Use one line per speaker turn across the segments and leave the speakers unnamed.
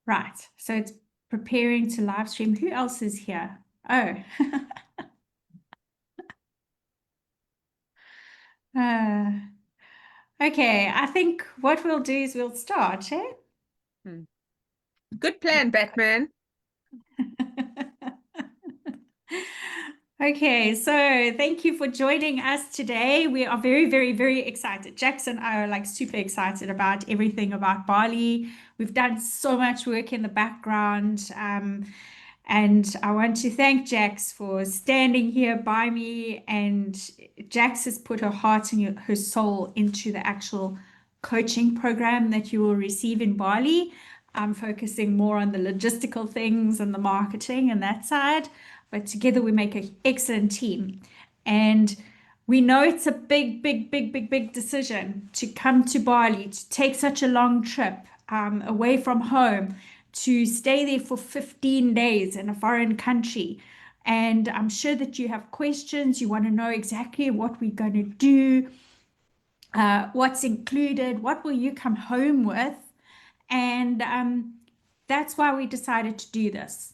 Right. So it's preparing to live stream. Who else is here? Oh. uh, okay. I think what we'll do is we'll start, eh?
Hmm. Good plan, Batman.
Okay, so thank you for joining us today. We are very, very, very excited. Jackson and I are like super excited about everything about Bali. We've done so much work in the background. And I want to thank Jax for standing here by me. And Jax has put her heart and her soul into the actual coaching program that you will receive in Bali. I'm focusing more on the logistical things and the marketing and that side, but together we make an excellent team. And we know it's a big, big, big, big, big decision to come to Bali, to take such a long trip away from home, to stay there for 15 days in a foreign country. And I'm sure that you have questions. You want to know exactly what we're going to do, what's included, what will you come home with? And that's why we decided to do this.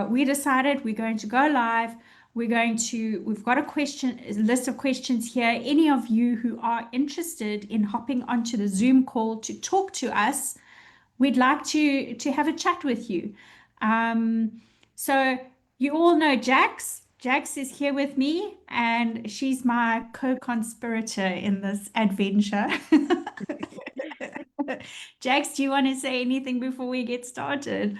We decided we're going to go live. We've got a list of questions here. Any of you who are interested in hopping onto the Zoom call to talk to us, we'd like to have a chat with you. So you all know Jax. Jax is here with me, and she's my co-conspirator in this adventure. Jax, do you want to say anything before we get started?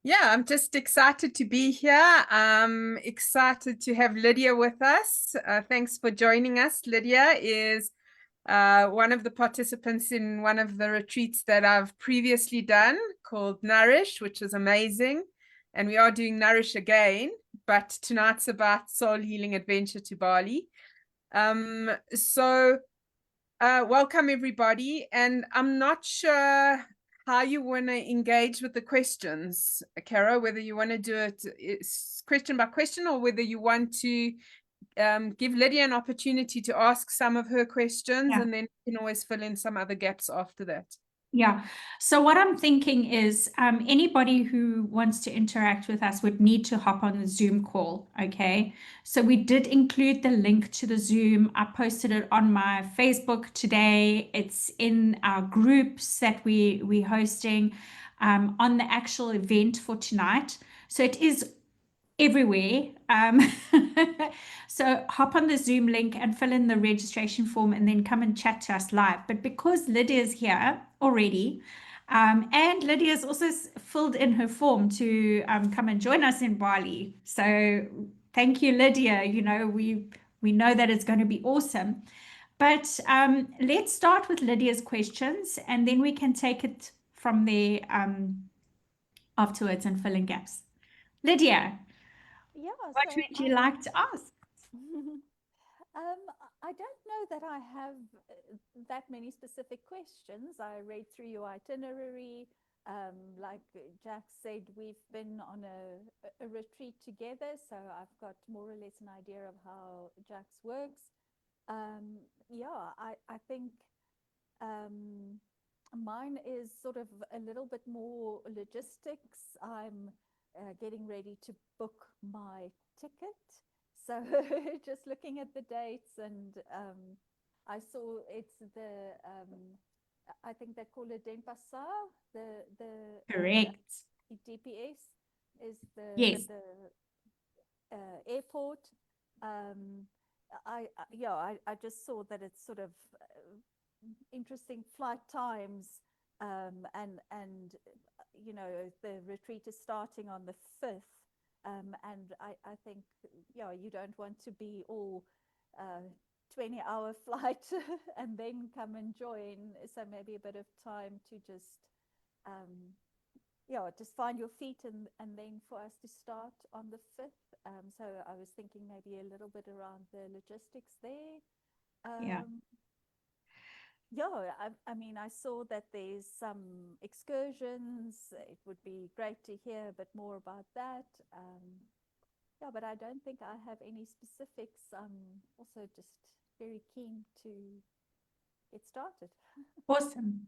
Yeah, I'm just excited to be here. I'm excited to have Lydia with us. Thanks for joining us. Lydia is one of the participants in one of the retreats that I've previously done called Nourish, which is amazing. And we are doing Nourish again, but tonight's about Soul Healing Adventure to Bali. So welcome everybody. And I'm not sure how you want to engage with the questions, Kara, whether you want to do it question by question or whether you want to give Lydia an opportunity to ask some of her questions,
Yeah.
and then you can always fill in some other gaps after that.
Yeah. So what I'm thinking is anybody who wants to interact with us would need to hop on the Zoom call. Okay. So we did include the link to the Zoom. I posted it on my Facebook today. It's in our groups that we're hosting on the actual event for tonight. So it is everywhere. So hop on the Zoom link and fill in the registration form and then come and chat to us live. But because Lydia's here already, and Lydia's also filled in her form to come and join us in Bali. So thank you, Lydia. You know, we know that it's going to be awesome. But let's start with Lydia's questions and then we can take it from there afterwards and fill in gaps. Lydia,
Yeah,
what
so
would you like to ask?
I don't know that I have that many specific questions. I read through your itinerary. Like Jack said, we've been on a retreat together, so I've got more or less an idea of how Jack's works. Yeah, I think mine is sort of a little bit more logistics. I'm getting ready to book my ticket. So just looking at the dates, and I saw it's I think they call it Denpasar, the
Correct.
DPS is
Yes.
the airport. Um, I just saw that it's sort of interesting flight times, and you know the retreat is starting on the 5th, and I think you don't want to be all 20-hour flight and then come and join, so maybe a bit of time to um, just find your feet, and then for us to start on the 5th. So I was thinking maybe a little bit around the logistics there.
Yeah.
Yeah, I mean, I saw that there's some excursions. It would be great to hear a bit more about that. Yeah, but I don't think I have any specifics. I'm also just very keen to get started.
Awesome.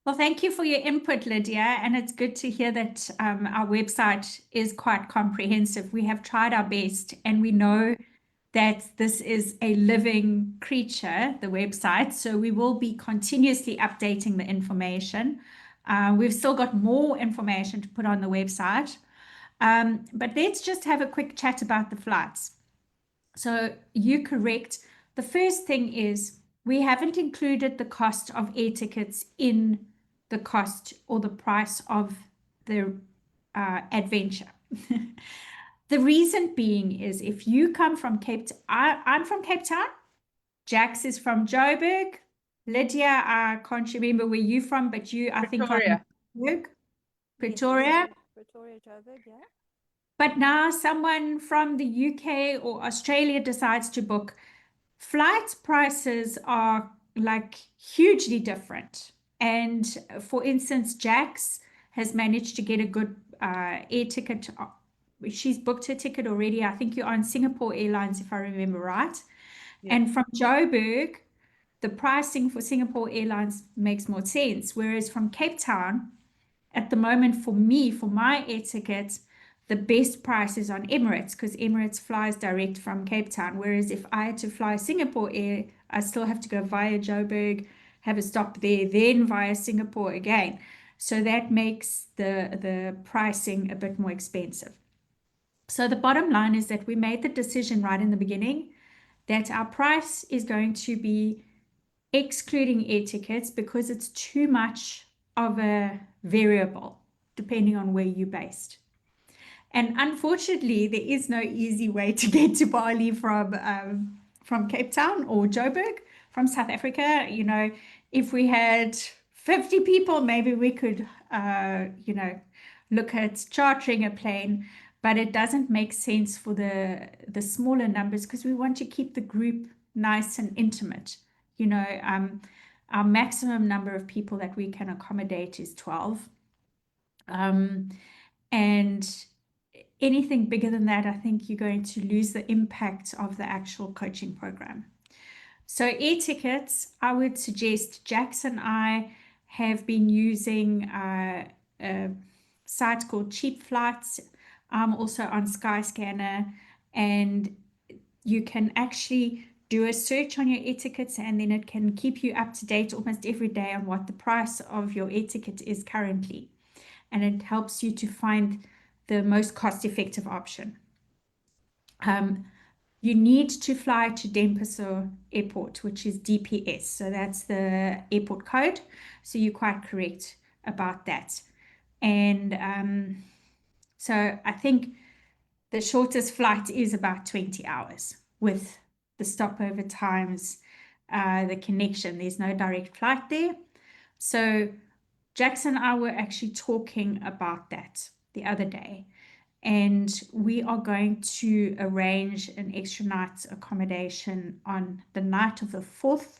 Well, thank you for your input, Lydia. And it's good to hear that our website is quite comprehensive. We have tried our best, and we know that this is a living creature, the website. So we will be continuously updating the information. We've still got more information to put on the website. But let's just have a quick chat about the flights. So you're correct. The first thing is we haven't included the cost of air tickets in the cost or the price of the adventure. The reason being is if you come from I'm from Cape Town. Jax is from Joburg. Lydia, I can't remember where you're from, but I think, are in
Pretoria.
Pretoria.
Pretoria, Joburg, yeah.
But now someone from the UK or Australia decides to book. Flight prices are like hugely different. And for instance, Jax has managed to get a good air ticket. She's booked her ticket already. I think you're on Singapore Airlines, if I remember right.
Yeah.
And from Joburg, the pricing for Singapore Airlines makes more sense. Whereas from Cape Town, at the moment, for me, for my air ticket, the best price is on Emirates because Emirates flies direct from Cape Town. Whereas if I had to fly Singapore Air, I still have to go via Joburg, have a stop there, then via Singapore again. So that makes the pricing a bit more expensive. So the bottom line is that we made the decision right in the beginning that our price is going to be excluding air tickets because it's too much of a variable depending on where you're based. And unfortunately, there is no easy way to get to Bali from Cape Town or Joburg from South Africa. You know, if we had 50 people, maybe we could, look at chartering a plane. But it doesn't make sense for the smaller numbers because we want to keep the group nice and intimate. You know, our maximum number of people that we can accommodate is 12. And anything bigger than that, I think you're going to lose the impact of the actual coaching program. So air tickets, I would suggest Jax and I have been using a site called Cheap Flights. I'm also on Skyscanner, and you can actually do a search on your air tickets, and then it can keep you up to date almost every day on what the price of your air ticket is currently. And it helps you to find the most cost-effective option. You need to fly to Denpasar Airport, which is DPS. So that's the airport code. So you're quite correct about that. And so I think the shortest flight is about 20 hours with the stopover times, the connection. There's no direct flight there. So Jackson and I were actually talking about that the other day. And we are going to arrange an extra night's accommodation on the night of the 4th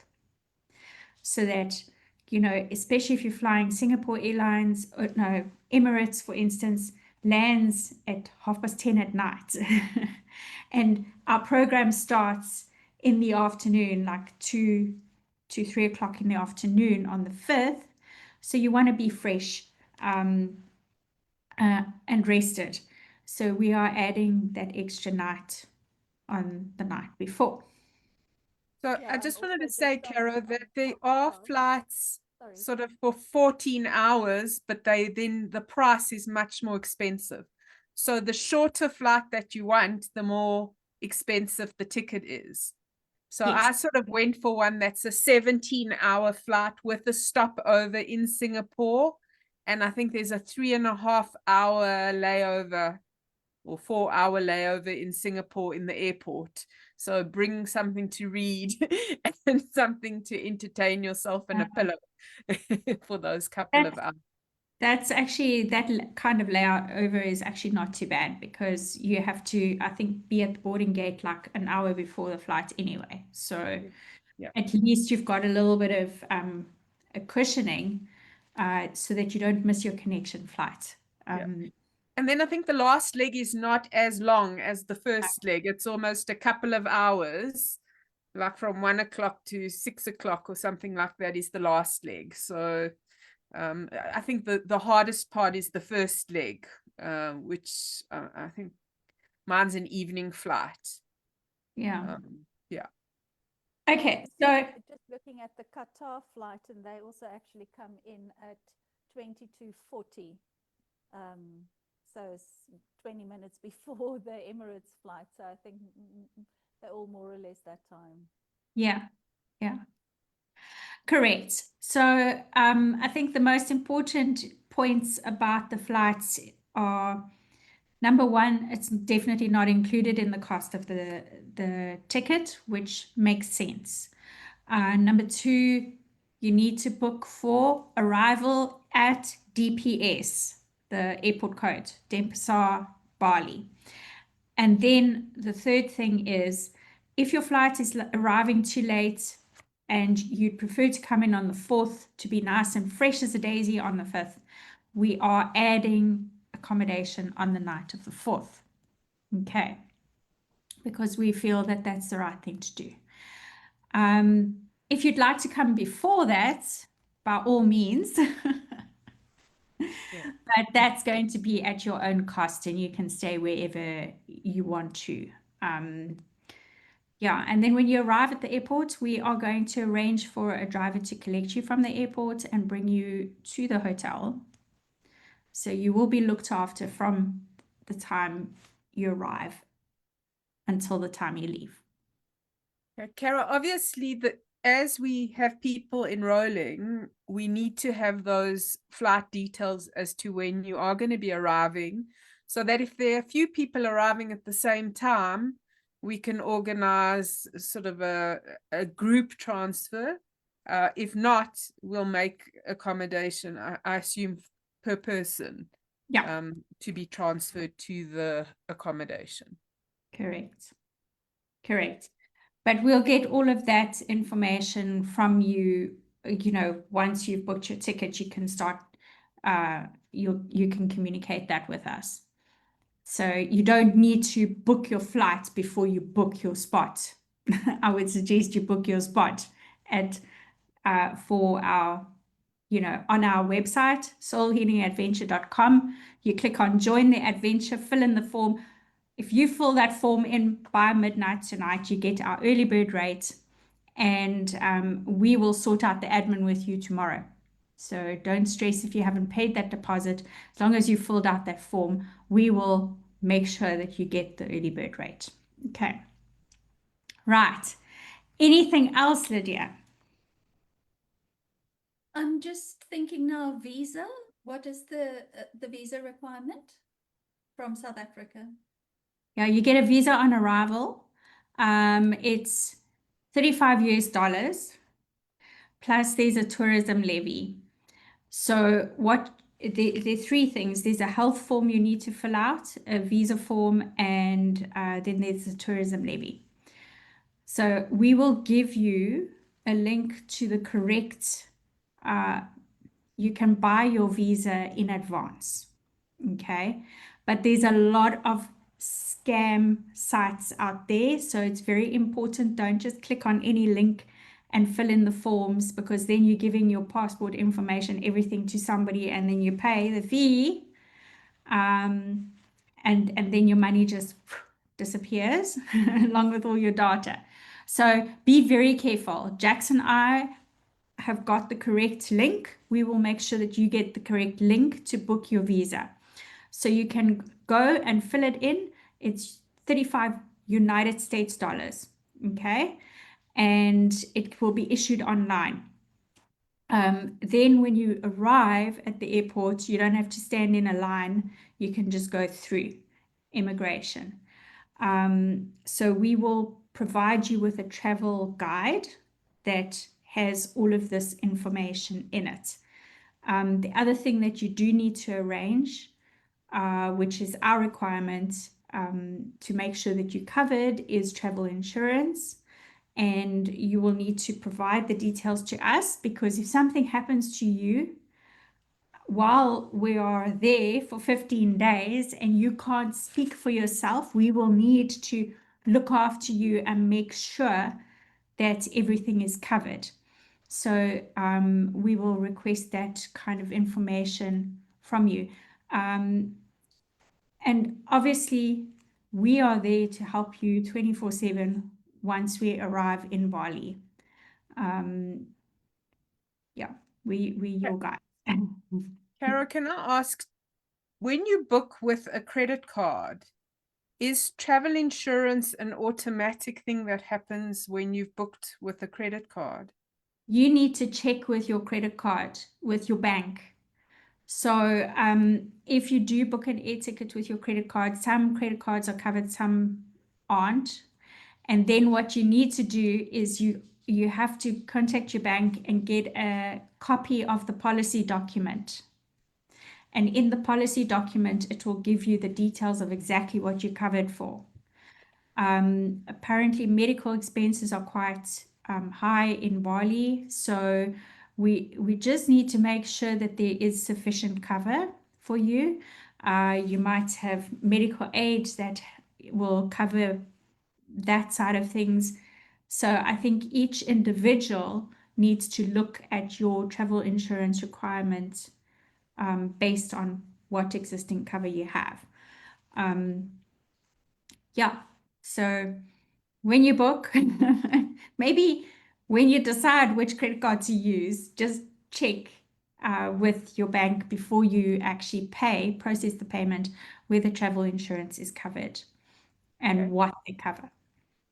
so that, you know, especially if you're flying Singapore Airlines, or no, Emirates, for instance, lands at 10:30 at night. And our program starts in the afternoon, like 2 to 3 o'clock in the afternoon on the 5th. So you want to be fresh and rested. So we are adding that extra night on the night before.
So
Yeah,
I
and
just wanted to
also
say,
just
Caro, that there
oh,
are
sorry.
flights
Sorry.
sort of for 14 hours, but then the price is much more expensive. So the shorter flight that you want, the more expensive the ticket is. So
Yes.
I sort of went for one that's a 17-hour flight with a stopover in Singapore. And I think there's a 3.5-hour layover or 4-hour layover in Singapore in the airport. So bring something to read and something to entertain yourself and a pillow for those couple of hours.
That's actually, that kind of layout over is actually not too bad because you have to, I think, be at the boarding gate like an hour before the flight anyway. So
Yeah.
at least you've got a little bit of a cushioning so that you don't miss your connection flight.
And then I think the last leg is not as long as the first leg. It's almost a couple of hours, like from 1 o'clock to 6 o'clock or something like that is the last leg. So I think the hardest part is the first leg, which I think mine's an evening flight.
Yeah.
Yeah.
Okay,
Yeah,
so
just looking at the Qatar flight, and they also actually come in at 22:40. So it's 20 minutes before the Emirates flight. So I think they're all more or less that time.
yeah, yeah, correct. So I think the most important points about the flights are number one, it's definitely not included in the cost of the ticket, which makes sense. Number two, you need to book for arrival at DPS, the airport code, Denpasar, Bali. And then the third thing is if your flight is arriving too late and you'd prefer to come in on the 4th to be nice and fresh as a daisy on the 5th, we are adding accommodation on the night of the 4th. Okay. Because we feel that that's the right thing to do. If you'd like to come before that, by all means,
Yeah.
but that's going to be at your own cost and you can stay wherever you want to. Yeah, and then when you arrive at the airport, we are going to arrange for a driver to collect you from the airport and bring you to the hotel. So you will be looked after from the time you arrive until the time you leave.
Kara, obviously, as we have people enrolling, we need to have those flight details as to when you are going to be arriving, so that if there are a few people arriving at the same time, we can organize sort of a group transfer. If not, we'll make accommodation, I assume, per person,
Yeah,
to be transferred to the accommodation.
correct. Correct. But we'll get all of that information from you, once you've booked your ticket, you can start, you can communicate that with us. So you don't need to book your flight before you book your spot. I would suggest you book your spot at for our, on our website, soulhealingadventure.com. You click on join the adventure, fill in the form. If you fill that form in by midnight tonight, you get our early bird rate, and we will sort out the admin with you tomorrow. So don't stress if you haven't paid that deposit. As long as you filled out that form, we will make sure that you get the early bird rate. Okay. Right. Anything else, Lydia?
I'm just thinking now, visa. What is the visa requirement from South Africa?
Yeah, you get a visa on arrival. It's 35 US dollars, plus there's a tourism levy. So there are three things. There's a health form you need to fill out, a visa form, and then there's the tourism levy. So we will give you a link to the correct, you can buy your visa in advance. Okay. But there's a lot of scam sites out there. So it's very important. Don't just click on any link and fill in the forms, because then you're giving your passport information, everything to somebody, and then you pay the fee. And then your money just disappears along with all your data. So be very careful. Jackson and I have got the correct link. We will make sure that you get the correct link to book your visa. So you can go and fill it in. It's 35 United States dollars. Okay. And it will be issued online. Then when you arrive at the airport, you don't have to stand in a line. You can just go through immigration. So we will provide you with a travel guide that has all of this information in it. The other thing that you do need to arrange, which is our requirement to make sure that you're covered, is travel insurance. And you will need to provide the details to us, because if something happens to you while we are there for 15 days and you can't speak for yourself, we will need to look after you and make sure that everything is covered. So we will request that kind of information from you. And obviously, we are there to help you 24/7 once we arrive in Bali. Um, yeah, we your guide.
Carol, can I ask, when you book with a credit card, is travel insurance an automatic thing that happens when you've booked with a credit card?
You need to check with your credit card, with your bank. So if you do book an air ticket with your credit card, some credit cards are covered, some aren't. And then what you need to do is you have to contact your bank and get a copy of the policy document. And in the policy document, it will give you the details of exactly what you're covered for. Apparently, medical expenses are quite high in Bali, so we just need to make sure that there is sufficient cover for you. You might have medical aid that will cover that side of things. So I think each individual needs to look at your travel insurance requirements based on what existing cover you have. Yeah, so when you book, maybe when you decide which credit card to use, just check with your bank before you actually process the payment, whether travel insurance is covered and
Okay.
what they cover.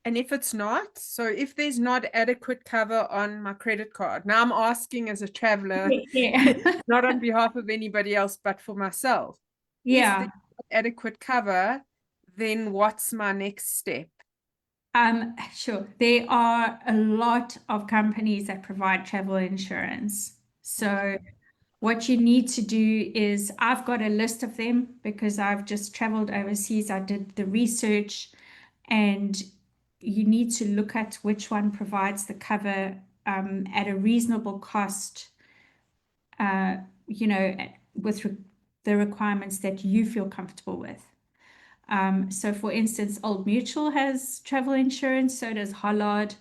And if it's not, so if there's not adequate cover on my credit card, now I'm asking as a traveler,
Yeah.
not on behalf of anybody else, but for myself. Is there
Yeah.
adequate cover? Then what's my next step?
Sure. There are a lot of companies that provide travel insurance. So what you need to do is, I've got a list of them because I've just traveled overseas. I did the research, and you need to look at which one provides the cover at a reasonable cost, uh, with the requirements that you feel comfortable with. So for instance, Old Mutual has travel insurance, so does Hollard.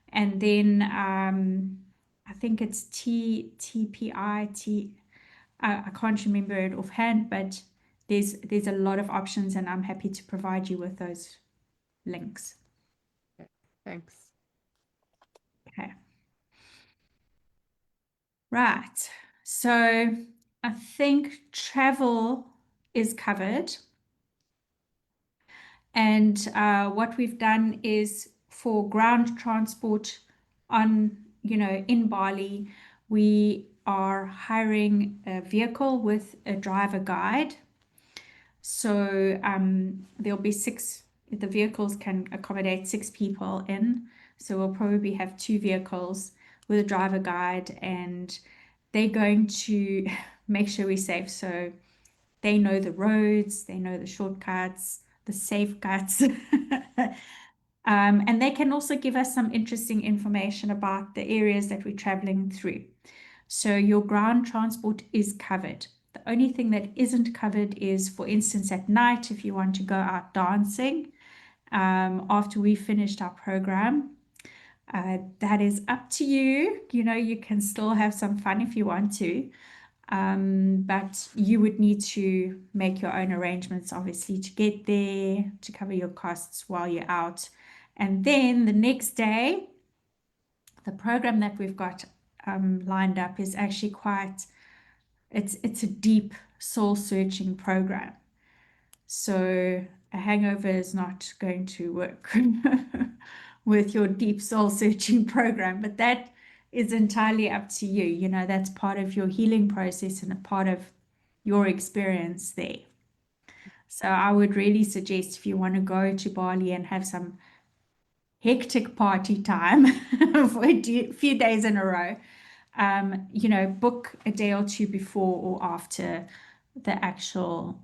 And then I think it's I can't remember it offhand, but there's a lot of options, and I'm happy to provide you with those links.
Okay, thanks.
Okay. Right. So I think travel is covered. And what we've done is, for ground transport in Bali, we are hiring a vehicle with a driver guide. So there'll be the vehicles can accommodate 6 people in. So we'll probably have 2 vehicles with a driver guide, and they're going to make sure we're safe. So they know the roads, they know the shortcuts, the safe cuts. And they can also give us some interesting information about the areas that we're traveling through. So your ground transport is covered. The only thing that isn't covered is, for instance, at night, if you want to go out dancing after we finished our program. That is up to you. You can still have some fun if you want to. But you would need to make your own arrangements, obviously, to get there, to cover your costs while you're out. And then the next day, the program that we've got lined up is actually it's a deep soul searching program. So a hangover is not going to work with your deep soul searching program, but that is entirely up to you. That's part of your healing process and a part of your experience there. So I would really suggest, if you want to go to Bali and have some hectic party time for a few days in a row, book a day or two before or after the actual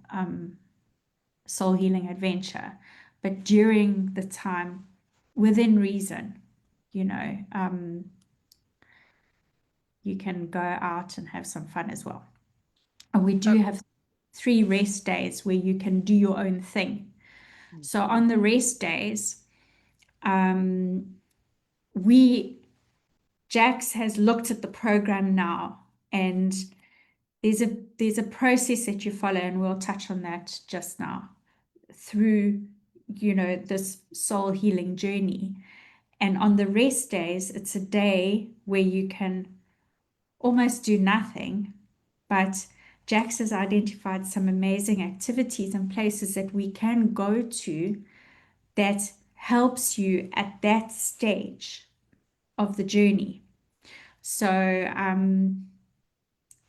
soul healing adventure. But during the time, within reason, you can go out and have some fun as well. And we do have 3 rest days where you can do your own thing. So on the rest days, we Jax has looked at the program now, and there's a process that you follow, and we'll touch on that just now through, this soul healing journey. And on the rest days, it's a day where you can almost do nothing, but Jax has identified some amazing activities and places that we can go to that helps you at that stage of the journey. So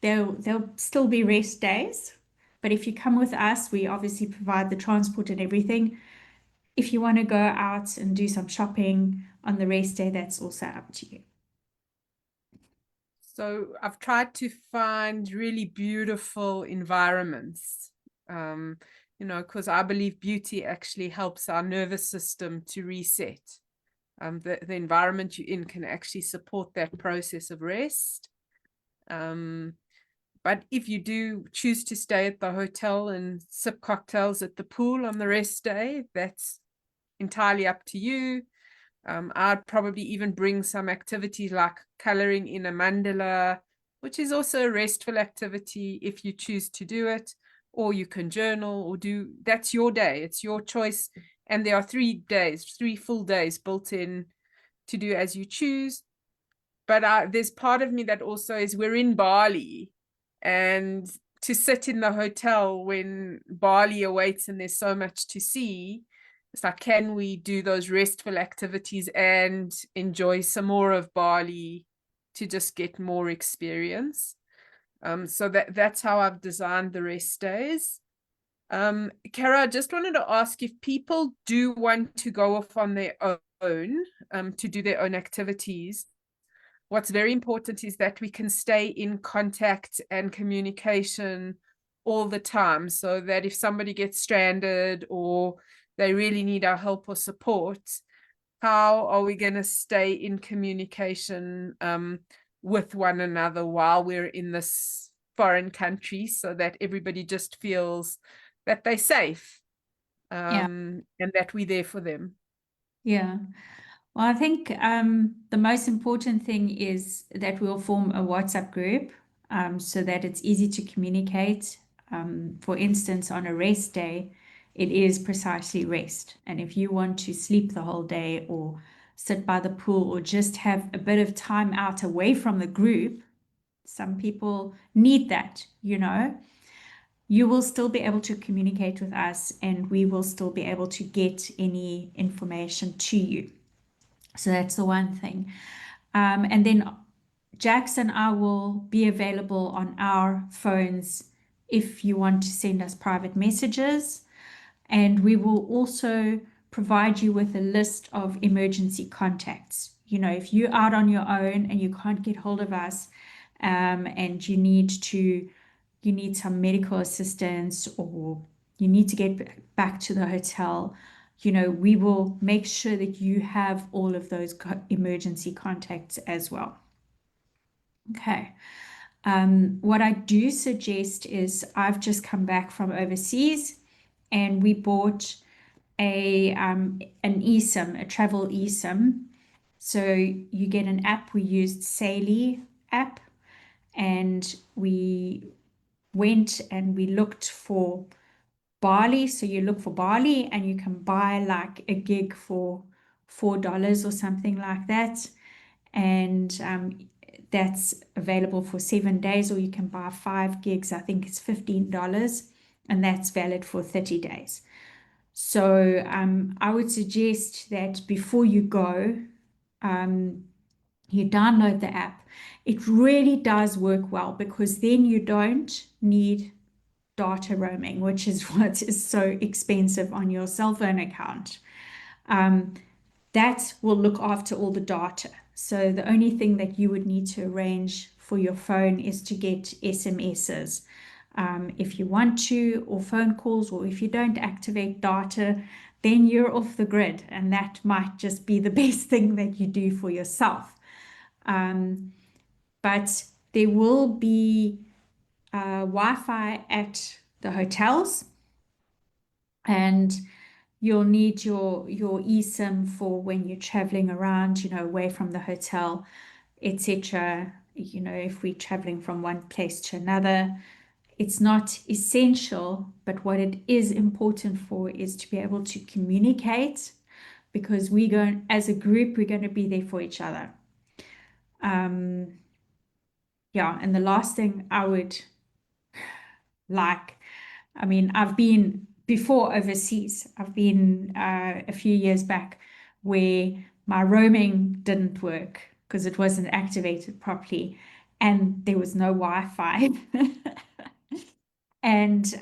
there'll still be rest days, but if you come with us, we obviously provide the transport and everything. If you want to go out and do some shopping on the rest day, that's also up to you.
So I've tried to find really beautiful environments, because I believe beauty actually helps our nervous system to reset. The environment you're in can actually support that process of rest. But if you do choose to stay at the hotel and sip cocktails at the pool on the rest day, that's entirely up to you. I'd probably even bring some activities like coloring in a mandala, which is also a restful activity if you choose to do it, or you can journal or that's your day. It's your choice. And there are 3 days, 3 full days built in to do as you choose. But there's part of me that also is, we're in Bali, and to sit in the hotel when Bali awaits and there's so much to see, it's like, can we do those restful activities and enjoy some more of Bali to just get more experience? So that's how I've designed the rest days. Kara, I just wanted to ask, if people do want to go off on their own, to do their own activities, what's very important is that we can stay in contact and communication all the time, so that if somebody gets stranded or they really need our help or support, how are we going to stay in communication with one another while we're in this foreign country, so that everybody just feels that they're safe, and that we're there for them?
Yeah. Well, I think the most important thing is that we'll form a WhatsApp group so that it's easy to communicate. For instance, on a rest day, it is precisely rest. And if you want to sleep the whole day or sit by the pool or just have a bit of time out away from the group, some people need that, you will still be able to communicate with us, and we will still be able to get any information to you. So that's the one thing. And then Jax and I will be available on our phones if you want to send us private messages. And we will also provide you with a list of emergency contacts. If you're out on your own and you can't get hold of us, and you need some medical assistance, or you need to get back to the hotel, we will make sure that you have all of those emergency contacts as well. Okay. What I do suggest is, I've just come back from overseas, and we bought an eSIM, a travel eSIM. So you get an app. We used Saily app, and we went and we looked for Bali. So you look for Bali, and you can buy like a gig for $4 or something like that. And that's available for 7 days, or you can buy 5 gigs. I think it's $15, and that's valid for 30 days. So I would suggest that before you go, you download the app. It really does work well, because then you don't need data roaming, which is what is so expensive on your cell phone account. That will look after all the data. So the only thing that you would need to arrange for your phone is to get SMSs if you want to, or phone calls, or if you don't activate data, then you're off the grid, and that might just be the best thing that you do for yourself. But there will be Wi-Fi at the hotels, and you'll need your eSIM for when you're traveling around, away from the hotel. etc. You know, if we're traveling from one place to another, it's not essential, but what it is important for is to be able to communicate, because we go as a group, we're going to be there for each other. Yeah, and the last thing I would like, I mean, I've been before overseas. I've been a few years back where my roaming didn't work because it wasn't activated properly and there was no Wi-Fi. And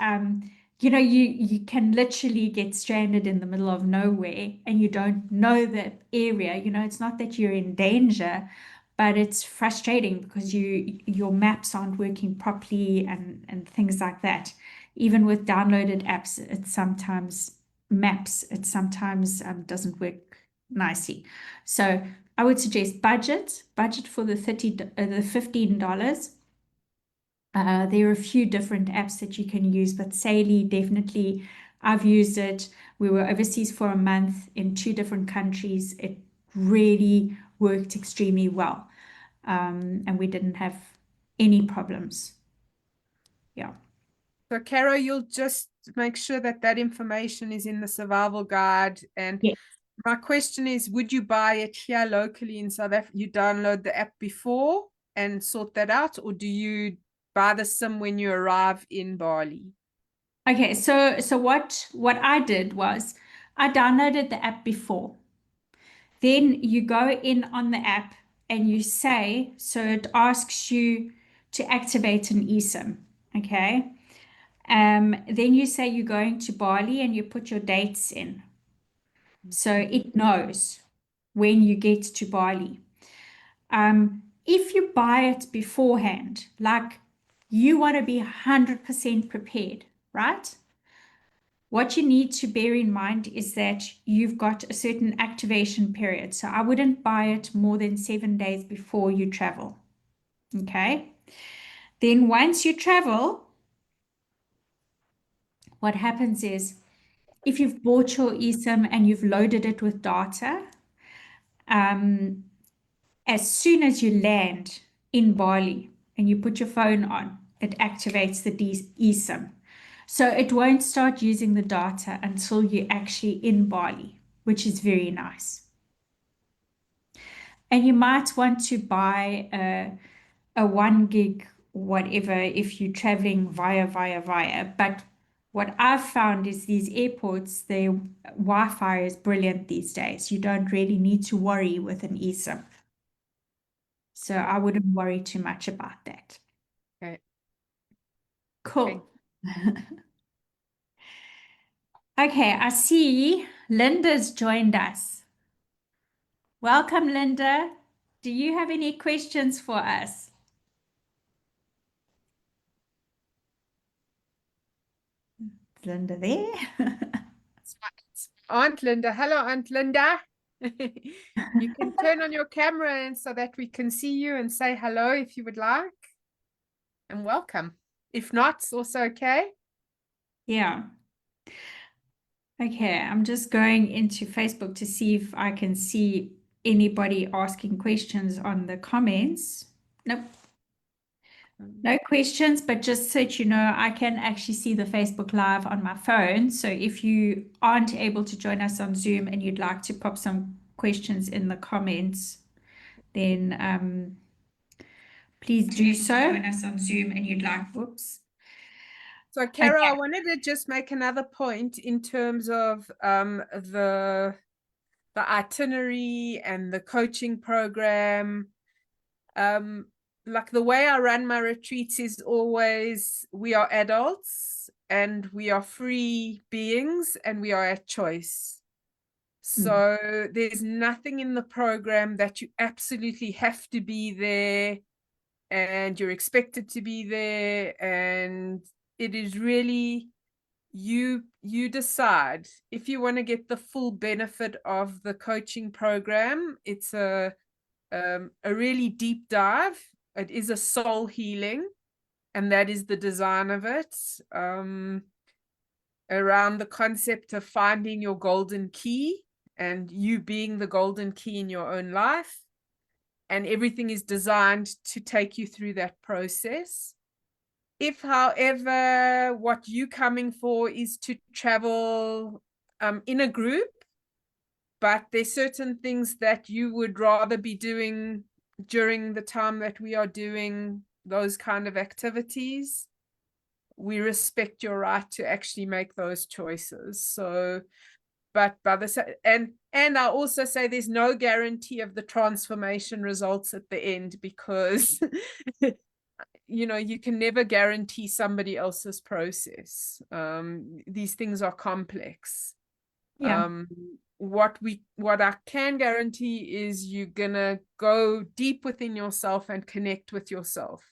you know, you can literally get stranded in the middle of nowhere and you don't know the area. You know, it's not that you're in danger, but it's frustrating because your maps aren't working properly and things like that. Even with downloaded apps, it sometimes doesn't work nicely. So I would suggest budget for the the $15. There are a few different apps that you can use, but Saily, definitely, I've used it. We were overseas for a month in 2 different countries. It really worked extremely well. And we didn't have any problems. Yeah.
So, Caro, you'll just make sure that that information is in the survival guide. And
Yes.
my question is, would you buy it here locally in South Africa? You download the app before and sort that out, or do you buy the SIM when you arrive in Bali?
Okay, so what I did was I downloaded the app before. Then you go in on the app and you say, so it asks you to activate an eSIM. Okay. Then you say you're going to Bali and you put your dates in. So it knows when you get to Bali. If you buy it beforehand, like you want to be 100% prepared, right? What you need to bear in mind is that you've got a certain activation period. So I wouldn't buy it more than 7 days before you travel. Okay. Then once you travel, what happens is if you've bought your eSIM and you've loaded it with data, as soon as you land in Bali and you put your phone on, it activates the eSIM. So it won't start using the data until you're actually in Bali, which is very nice. And you might want to buy a 1 gig, whatever, if you're traveling via. But what I've found is these airports, their Wi-Fi is brilliant these days. You don't really need to worry with an eSIM. So I wouldn't worry too much about that.
Okay.
Cool. Okay, I see Linda's joined us. Welcome, Linda. Do you have any questions for us? Is Linda there?
Aunt Linda. Hello, Aunt Linda. You can turn on your camera and so that we can see you and say hello if you would like. And welcome. If not, it's also okay.
Yeah. Okay, I'm just going into Facebook to see if I can see anybody asking questions on the comments. Nope. No questions, but just so that you know, I can actually see the Facebook Live on my phone. So if you aren't able to join us on Zoom and you'd like to pop some questions in the comments, then please do so. Join us on Zoom and you'd like, whoops.
So, Carol, I wanted to just make another point in terms of the itinerary and the coaching program. Like the way I run my retreats is always we are adults and we are free beings and we are at choice. So there's nothing in the program that you absolutely have to be there and you're expected to be there, and it is really you decide if you want to get the full benefit of the coaching program. It's a really deep dive. It is a soul healing, and that is the design of it, around the concept of finding your golden key and you being the golden key in your own life. and everything is designed to take you through that process. If, however, what you're coming for is to travel in a group, but there's certain things that you would rather be doing during the time that we are doing those kind of activities, we respect your right to actually make those choices. So, but by the and I also say there's no guarantee of the transformation results at the end, because you know, you can never guarantee somebody else's process. These things are complex.
Yeah.
What I can guarantee is you're gonna go deep within yourself and connect with yourself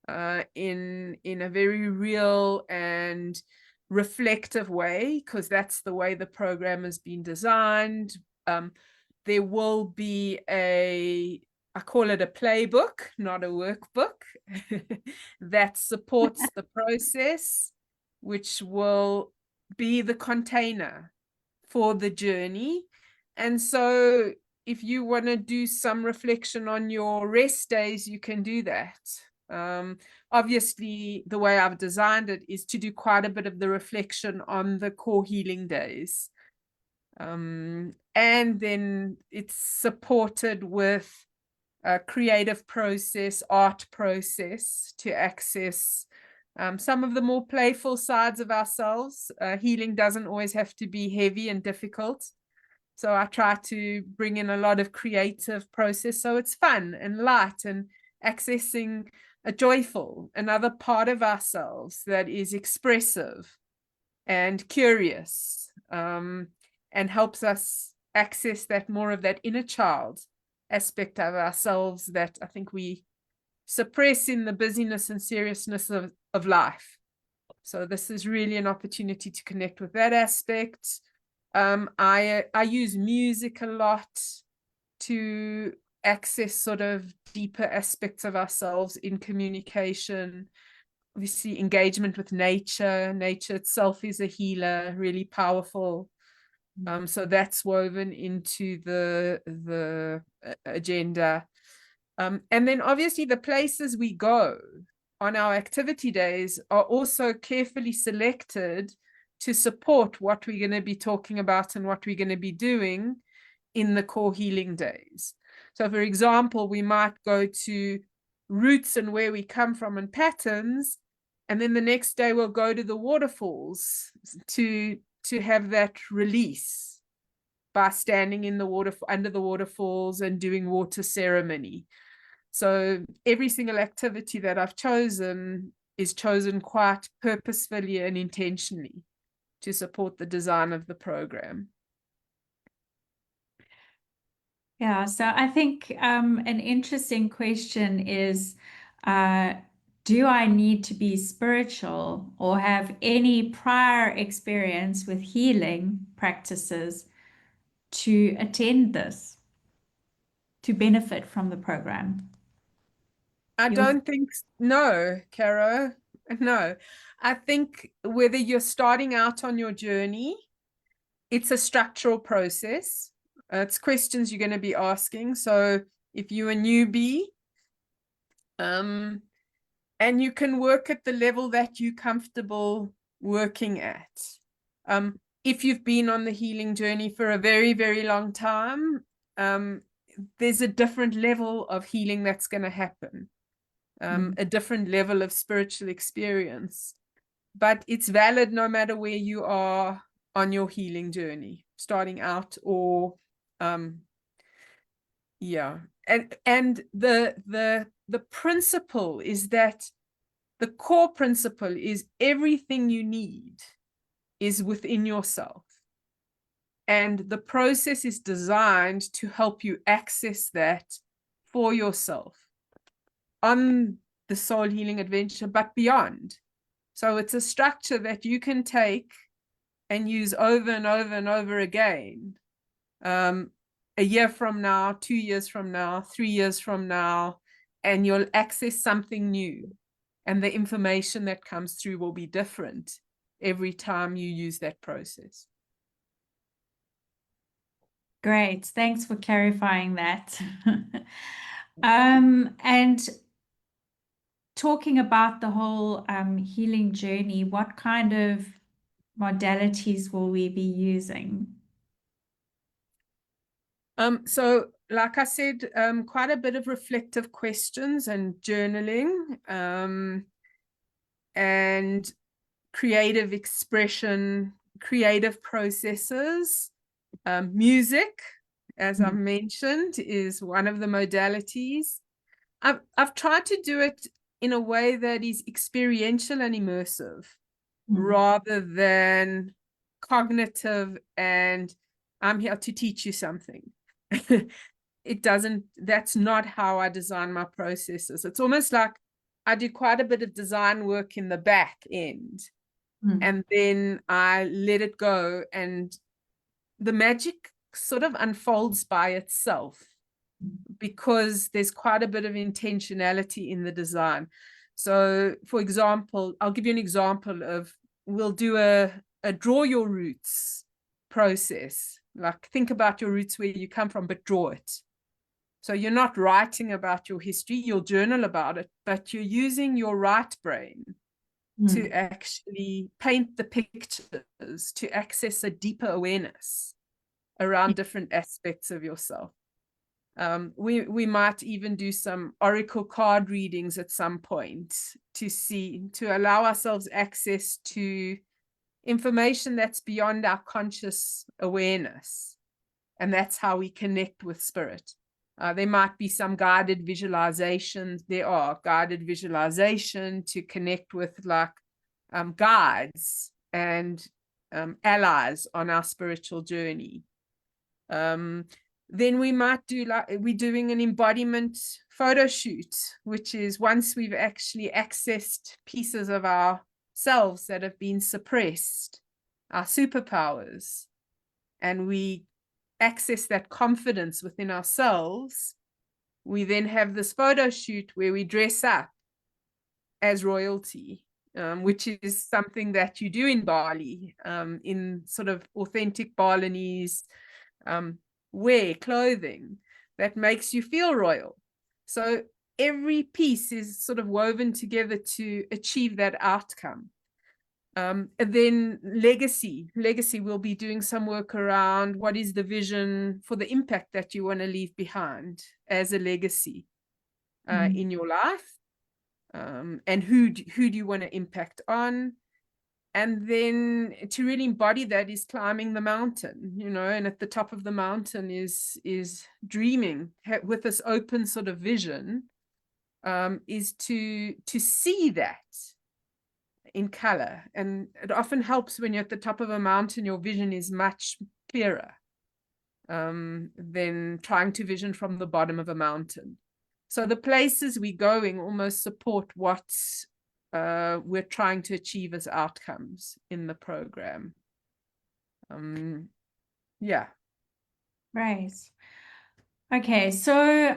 in a very real and reflective way, because that's the way the program has been designed. There will be I call it a playbook, not a workbook, that supports the process, which will be the container for the journey. And so if you want to do some reflection on your rest days, you can do that. Obviously, the way I've designed it is to do quite a bit of the reflection on the core healing days. And then it's supported with a creative process, art process, to access some of the more playful sides of ourselves. Healing doesn't always have to be heavy and difficult. So I try to bring in a lot of creative process, so it's fun and light and accessing a joyful, another part of ourselves that is expressive and curious, and helps us access that more of that inner child aspect of ourselves that I think we suppress in the busyness and seriousness of life. So this is really an opportunity to connect with that aspect. I use music a lot to access sort of deeper aspects of ourselves in communication. Obviously, engagement with nature. Nature itself is a healer, really powerful. So that's woven into the agenda. And then obviously the places we go on our activity days are also carefully selected to support what we're going to be talking about and what we're going to be doing in the core healing days. So for example, we might go to roots and where we come from and patterns, and then the next day we'll go to the waterfalls to have that release by standing in the water, under the waterfalls, and doing water ceremony. So every single activity that I've chosen is chosen quite purposefully and intentionally to support the design of the program.
Yeah, so I think an interesting question is, do I need to be spiritual or have any prior experience with healing practices to attend this, to benefit from the program?
I
Yours?
don't think, no, Caro, no. I think whether you're starting out on your journey, it's a structural process. It's questions you're going to be asking. So if you're a newbie, and you can work at the level that you're comfortable working at. If you've been on the healing journey for a very, very long time, there's a different level of healing that's going to happen, a different level of spiritual experience. But it's valid no matter where you are on your healing journey, starting out or yeah. And the principle is that the core principle is everything you need is within yourself. And the process is designed to help you access that for yourself on the soul healing adventure, but beyond. So it's a structure that you can take and use over and over and over again. A year from now, 2 years from now, 3 years from now, and you'll access something new. And the information that comes through will be different every time you use that process.
Great. Thanks for clarifying that. And talking about the whole healing journey, what kind of modalities will we be using?
So like I said, quite a bit of reflective questions and journaling, and creative expression, creative processes. Music, as I've mentioned, is one of the modalities. I've tried to do it in a way that is experiential and immersive, rather than cognitive and I'm here to teach you something. That's not how I design my processes. It's almost like I do quite a bit of design work in the back end, and then I let it go, and the magic sort of unfolds by itself, because there's quite a bit of intentionality in the design. So, for example, I'll give you an example of, we'll do a draw your roots process. Like, think about your roots, where you come from, but draw it. So you're not writing about your history, you'll journal about it, but you're using your right brain to actually paint the pictures, to access a deeper awareness around different aspects of yourself. We might even do some oracle card readings at some point to allow ourselves access to information that's beyond our conscious awareness. And that's how we connect with spirit. There might be some guided visualizations. There are guided visualization to connect with, like, guides and allies on our spiritual journey. Then we might do, like, we're doing an embodiment photo shoot, which is once we've actually accessed pieces of ourselves that have been suppressed, our superpowers, and we access that confidence within ourselves, we then have this photo shoot where we dress up as royalty, which is something that you do in Bali, in sort of authentic Balinese wear, clothing that makes you feel royal. So every piece is sort of woven together to achieve that outcome. And then legacy, we'll be doing some work around what is the vision for the impact that you want to leave behind as a legacy in your life, and who do you want to impact on. And then to really embody that is climbing the mountain, and at the top of the mountain is dreaming with this open sort of vision, is to see that in color. And it often helps when you're at the top of a mountain, your vision is much clearer than trying to vision from the bottom of a mountain. So the places we're going almost support what we're trying to achieve as outcomes in the program. Yeah.
Right. Okay, so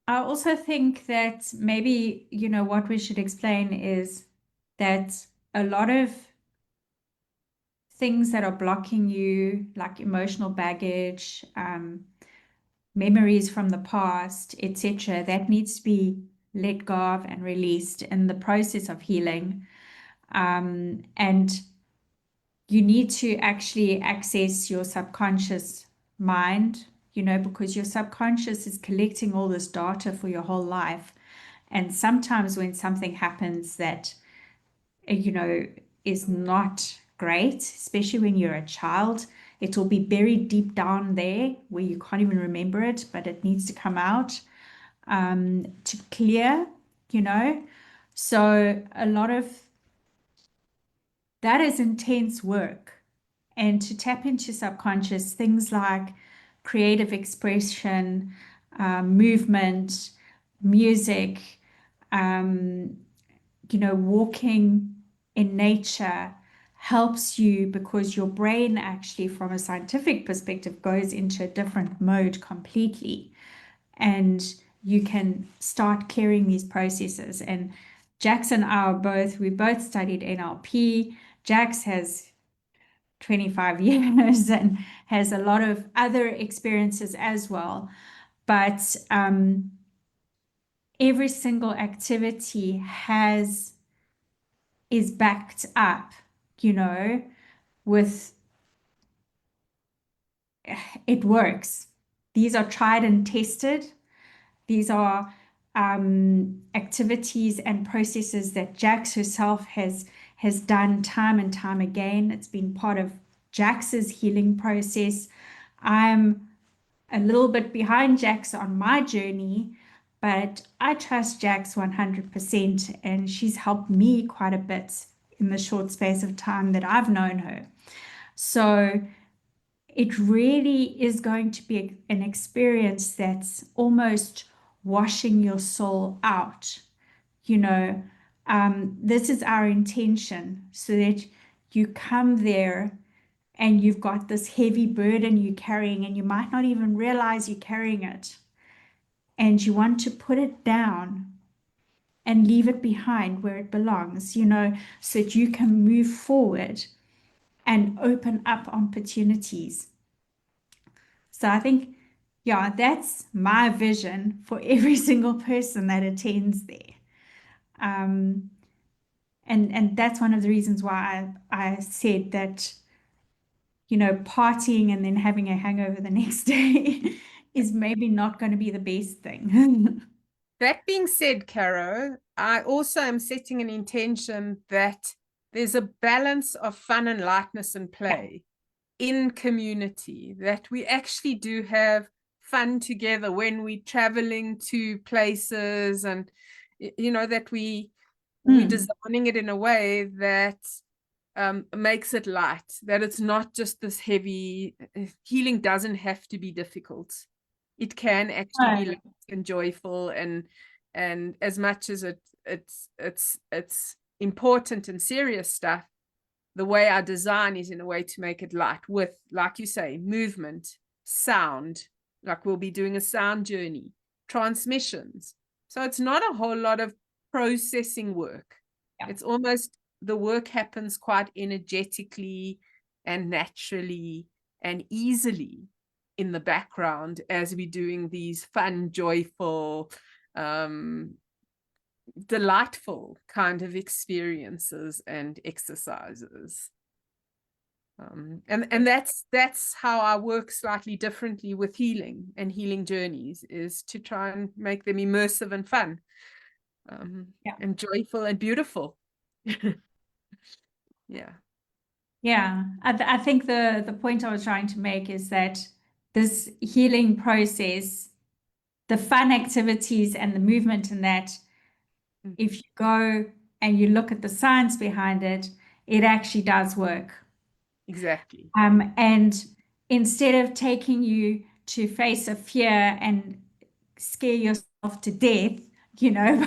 I also think that maybe, what we should explain is that a lot of things that are blocking you, like emotional baggage, memories from the past, etc., that needs to be let go of and released in the process of healing. And you need to actually access your subconscious mind, because your subconscious is collecting all this data for your whole life. And sometimes when something happens that, is not great, especially when you're a child, it will be buried deep down there where you can't even remember it, but it needs to come out to clear, So a lot of that is intense work. And to tap into subconscious, things like creative expression, movement, music, walking in nature helps you, because your brain actually, from a scientific perspective, goes into a different mode completely. And you can start clearing these processes. And Jax and I we both studied NLP. Jax has 25 years and has a lot of other experiences as well. but every single activity is backed up, you know, with it works. These are tried and tested. These are activities and processes that Jax herself has done time and time again. It's been part of Jax's healing process. I'm a little bit behind Jax on my journey, but I trust Jax 100%, and she's helped me quite a bit in the short space of time that I've known her. So it really is going to be an experience that's almost washing your soul out. You know, this is our intention so that you come there and you've got this heavy burden you're carrying, and you might not even realize you're carrying it. And you want to put it down and leave it behind where it belongs, you know, so that you can move forward and open up opportunities. So I think, yeah, that's my vision for every single person that attends there. Um, and that's one of the reasons why I said that, you know, partying and then having a hangover the next day is maybe not going to be the best thing.
That being said, Caro, I also am setting an intention that there's a balance of fun and lightness and play in community, that we actually do have fun together when we're traveling to places, and you know, that we're designing it in a way that makes it light, that it's not just this heavy. Healing doesn't have to be difficult. It can actually be light and joyful, and as much as it's important and serious stuff, the way I design is in a way to make it light with, like you say, movement, sound, like we'll be doing a sound journey, transmissions. So it's not a whole lot of processing work.
Yeah.
It's almost, the work happens quite energetically and naturally and easily in the background as we're doing these fun, joyful, delightful kind of experiences and exercises. And that's how I work slightly differently with healing and healing journeys, is to try and make them immersive and fun, and joyful and beautiful. Yeah.
Yeah, I think the point I was trying to make is that this healing process, the fun activities and the movement in that, if you go and you look at the science behind it, it actually does work.
Exactly.
And instead of taking you to face a fear and scare yourself to death, you know,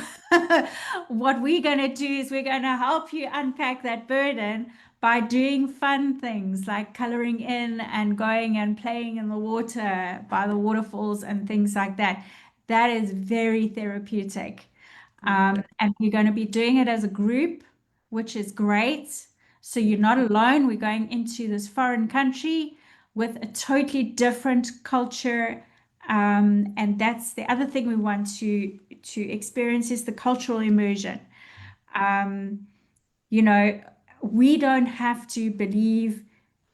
what we're going to do is we're going to help you unpack that burden by doing fun things like coloring in and going and playing in the water by the waterfalls and things like that. That is very therapeutic. And we're going to be doing it as a group, which is great. So you're not alone. We're going into this foreign country with a totally different culture. And that's the other thing we want to experience is the cultural immersion. Um, you know, we don't have to believe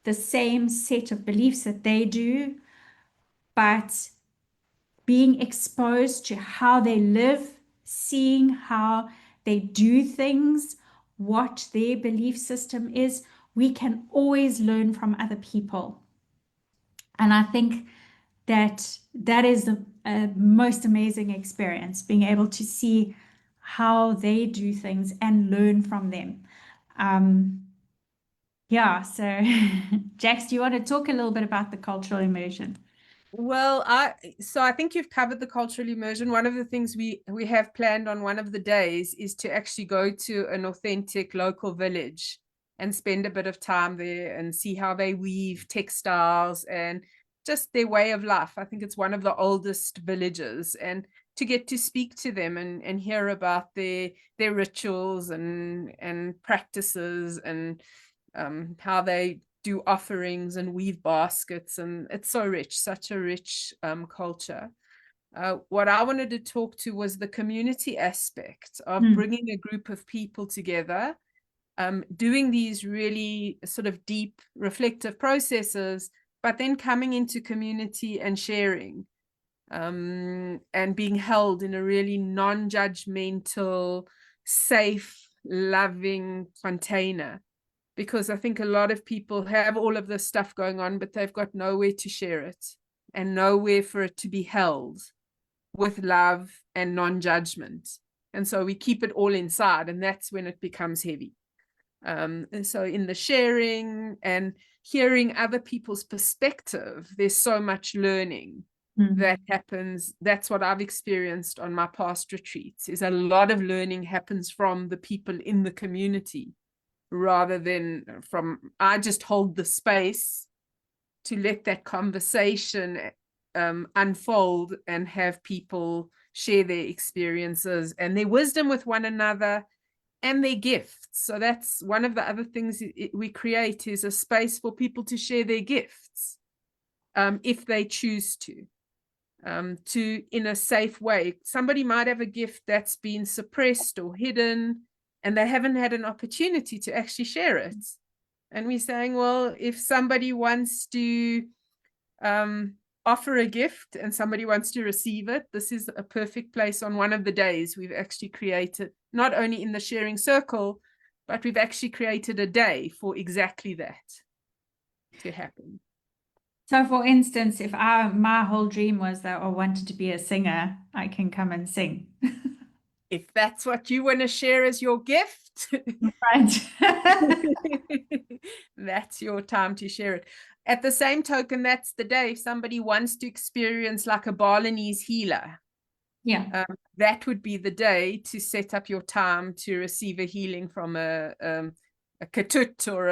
the same set of beliefs that they do, but being exposed to how they live, seeing how they do things, what their belief system is, we can always learn from other people. And I think that that is the most amazing experience, being able to see how they do things and learn from them. Yeah, so Jax, do you want to talk a little bit about the cultural immersion?
Well, I think you've covered the cultural immersion. One of the things we have planned on one of the days is to actually go to an authentic local village and spend a bit of time there and see how they weave textiles and just their way of life. I think it's one of the oldest villages, and to get to speak to them and hear about their rituals and practices, and how they do offerings and weave baskets, and it's so rich, such a rich culture. What I wanted to talk to was the community aspect of bringing a group of people together, doing these really sort of deep reflective processes, but then coming into community and sharing, and being held in a really non-judgmental, safe, loving container. Because I think a lot of people have all of this stuff going on, but they've got nowhere to share it and nowhere for it to be held with love and non-judgment. And so we keep it all inside, and that's when it becomes heavy. And so in the sharing and hearing other people's perspective, there's so much learning that happens. That's what I've experienced on my past retreats, is a lot of learning happens from the people in the community rather than from, I just hold the space to let that conversation unfold and have people share their experiences and their wisdom with one another and their gifts. So that's one of the other things we create, is a space for people to share their gifts, if they choose to in a safe way. Somebody might have a gift that's been suppressed or hidden, and they haven't had an opportunity to actually share it. And we're saying, well, if somebody wants to offer a gift and somebody wants to receive it, this is a perfect place. On one of the days, we've actually created, not only in the sharing circle, but we've actually created a day for exactly that to happen.
So for instance, if my whole dream was that I wanted to be a singer, I can come and sing.
If that's what you want to share as your gift,
Right.
that's your time to share it. At the same token, that's the day if somebody wants to experience like a Balinese healer.
Yeah.
That would be the day to set up your time to receive a healing from a katut or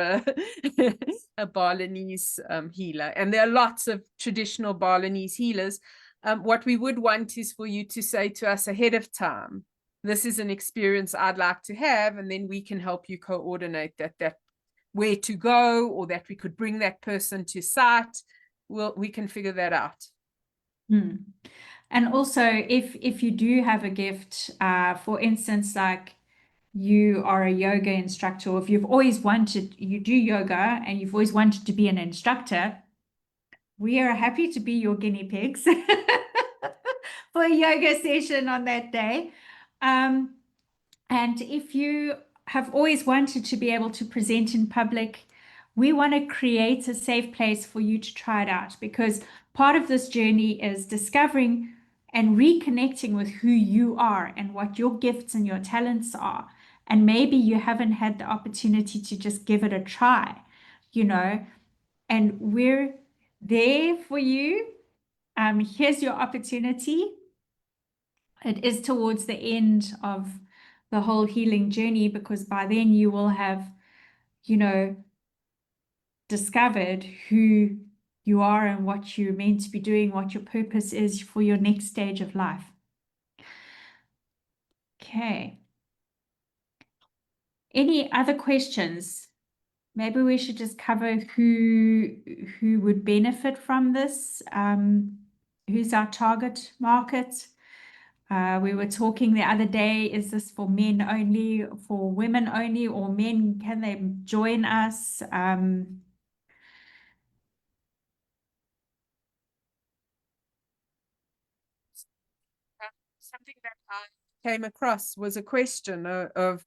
a Balinese healer. And there are lots of traditional Balinese healers. What we would want is for you to say to us ahead of time, this is an experience I'd like to have, and then we can help you coordinate that where to go, or that we could bring that person to site. We can figure that out.
And also, if you do have a gift, for instance, like you are a yoga instructor, or if you've always wanted, you do yoga and you've always wanted to be an instructor, we are happy to be your guinea pigs for a yoga session on that day. And if you have always wanted to be able to present in public, we want to create a safe place for you to try it out, because part of this journey is discovering and reconnecting with who you are and what your gifts and your talents are. And maybe you haven't had the opportunity to just give it a try, and we're there for you. Here's your opportunity. It is towards the end of the whole healing journey, because by then you will have, discovered who you are and what you're meant to be doing, what your purpose is for your next stage of life. Okay. Any other questions? Maybe we should just cover who would benefit from this. Who's our target market? We were talking the other day, is this for men only, for women only, or men, can they join us?
Something that I came across was a question of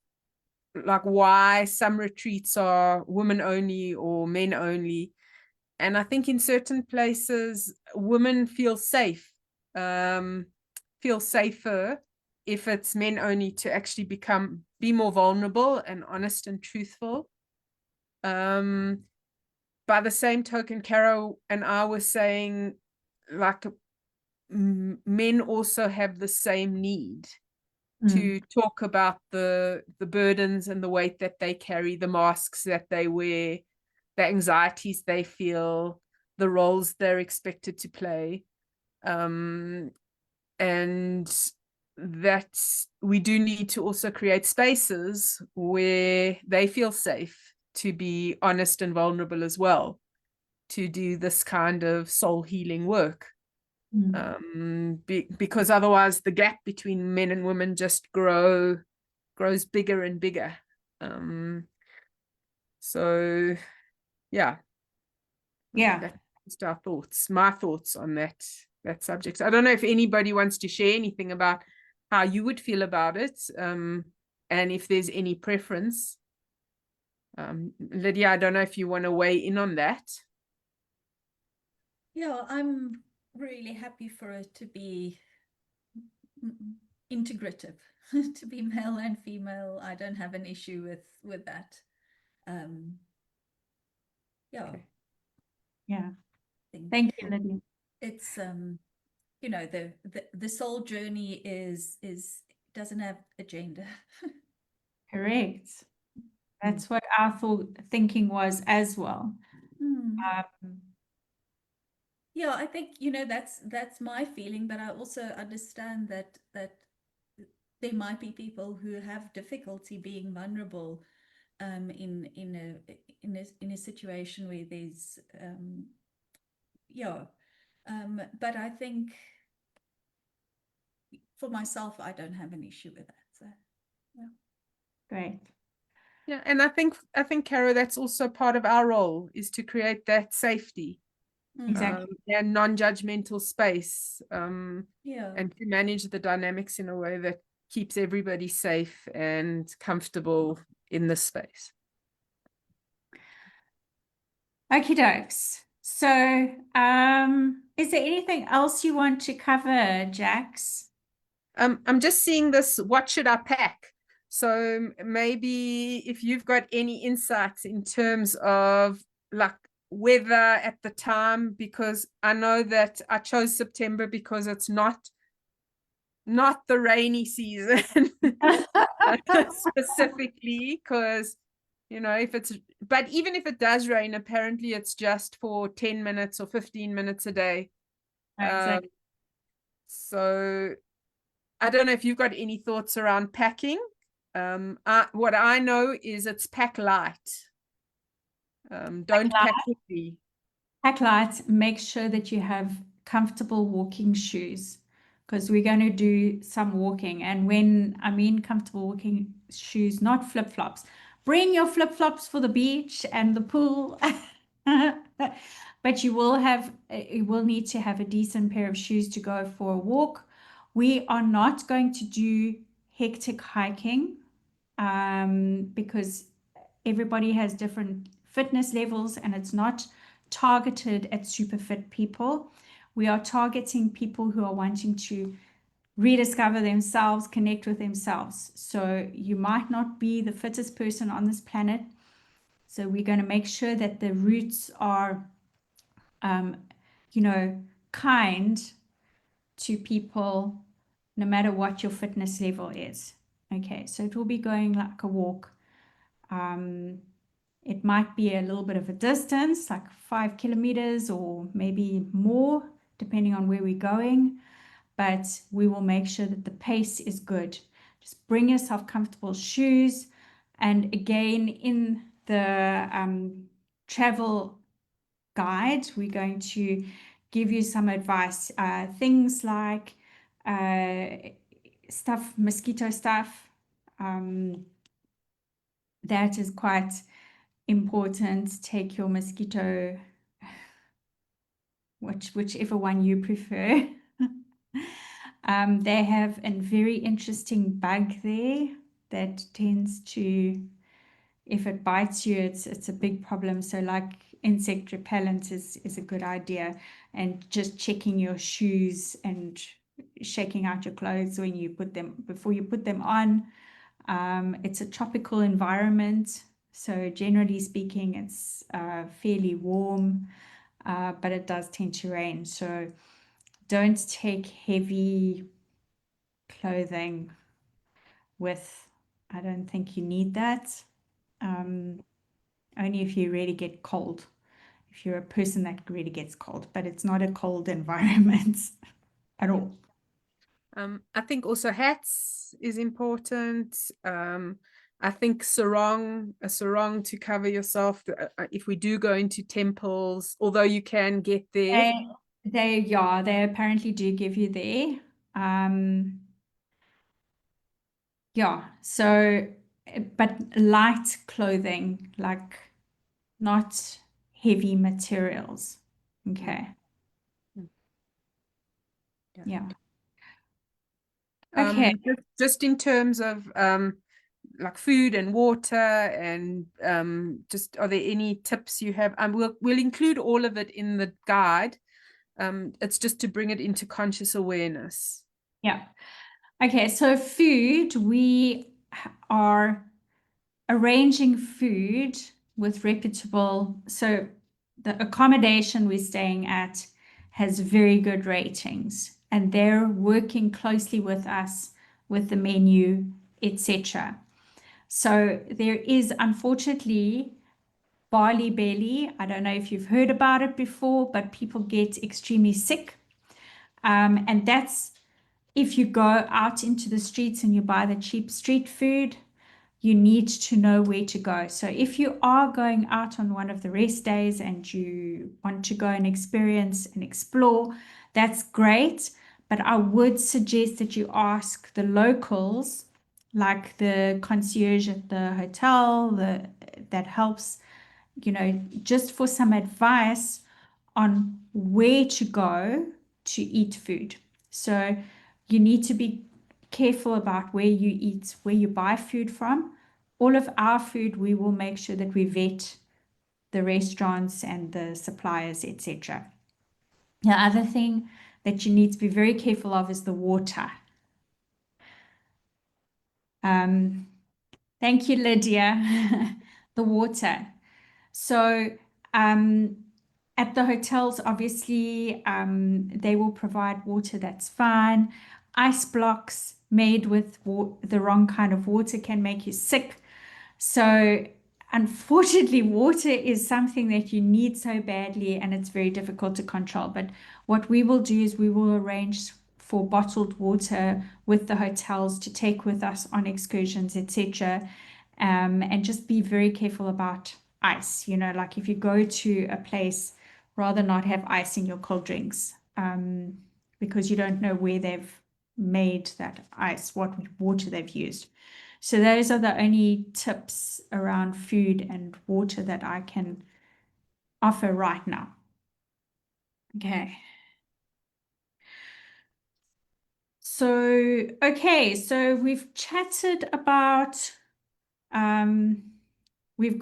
like why some retreats are women only or men only. And I think in certain places, women feel safe, feel safer if it's men only, to actually be more vulnerable and honest and truthful. By the same token, Carol and I were saying, like, men also have the same need to talk about the burdens and the weight that they carry, the masks that they wear, the anxieties they feel, the roles they're expected to play. And that we do need to also create spaces where they feel safe to be honest and vulnerable as well, to do this kind of soul healing work. because otherwise the gap between men and women just grows bigger and bigger. So yeah,
Yeah.
that's just my thoughts on that subject. I don't know if anybody wants to share anything about how you would feel about it, and if there's any preference. Lydia, I don't know if you want to weigh in on that.
Yeah, I'm really happy for it to be integrative, to be male and female. I don't have an issue with that. Yeah.
Okay.
Yeah.
Think
Thank you, Lydia.
it's you know, the soul journey is doesn't have agenda.
Correct. That's what our thinking was as well.
Yeah, I think, you know, that's my feeling, but I also understand that there might be people who have difficulty being vulnerable in a situation where there's yeah. But I think for myself, I don't have an issue with that. So yeah.
Great.
Yeah, and I think Caro, that's also part of our role, is to create that safety.
Exactly.
And non-judgmental space,
Yeah.
and to manage the dynamics in a way that keeps everybody safe and comfortable in this space.
Okie dokes. So, is there anything else you want to cover, Jax?
I'm just seeing this, what should I pack? So maybe if you've got any insights in terms of like weather at the time, because I know that I chose September because it's not the rainy season specifically, because you know, but even if it does rain, apparently it's just for 10 minutes or 15 minutes a day.
Exactly.
So I don't know if you've got any thoughts around packing. What I know is it's pack light. Don't pack heavy.
Pack light, make sure that you have comfortable walking shoes because we're going to do some walking. And when I mean comfortable walking shoes, not flip-flops. Bring your flip-flops for the beach and the pool. But you will need to have a decent pair of shoes to go for a walk. We are not going to do hectic hiking because everybody has different fitness levels and it's not targeted at super fit people. We are targeting people who are wanting to rediscover themselves, connect with themselves. So you might not be the fittest person on this planet. So we're going to make sure that the routes are, you know, kind to people no matter what your fitness level is. Okay, so it will be going like a walk. It might be a little bit of a distance, like 5 kilometers or maybe more, depending on where we're going. But we will make sure that the pace is good. Just bring yourself comfortable shoes. And again, in the travel guide, we're going to give you some advice. Things like mosquito stuff. That is quite important. Take your mosquito, whichever one you prefer. They have a very interesting bug there that tends to, if it bites you, it's a big problem. So like insect repellent is a good idea, and just checking your shoes and shaking out your clothes when you put them before you put them on. It's a tropical environment, so generally speaking, it's fairly warm, but it does tend to rain. So don't take heavy clothing with, I don't think you need that. Only if you really get cold, if you're a person that really gets cold, but it's not a cold environment at all.
I think also hats is important. I think a sarong to cover yourself if we do go into temples, although you can get there.
They apparently do give you there. Yeah, so but light clothing, like not heavy materials. Okay.
Mm. Yeah.
Yeah. Okay.
Just in terms of like food and water and just are there any tips you have? We'll include all of it in the guide. It's just to bring it into conscious awareness.
Yeah. Okay, so food, we are arranging food with reputable. So the accommodation we're staying at has very good ratings, and they're working closely with us with the menu, etc. So there is unfortunately barley belly. I don't know if you've heard about it before, but people get extremely sick. And that's if you go out into the streets and you buy the cheap street food, you need to know where to go. So if you are going out on one of the rest days and you want to go and experience and explore, that's great. But I would suggest that you ask the locals, like the concierge at the hotel, that helps, just for some advice on where to go to eat food. So you need to be careful about where you eat, where you buy food from. All of our food, we will make sure that we vet the restaurants and the suppliers, etc. The other thing that you need to be very careful of is the water. Um, Thank you, Lydia. The water. So, at the hotels, obviously, they will provide water that's fine. Ice blocks made with the wrong kind of water can make you sick. So, unfortunately, water is something that you need so badly, and it's very difficult to control. But what we will do is we will arrange for bottled water with the hotels to take with us on excursions, etc. And just be very careful about ice. Like if you go to a place, rather not have ice in your cold drinks, because you don't know where they've made that ice, what water they've used. So those are the only tips around food and water that I can offer right now. Okay. So we've chatted about, um, we've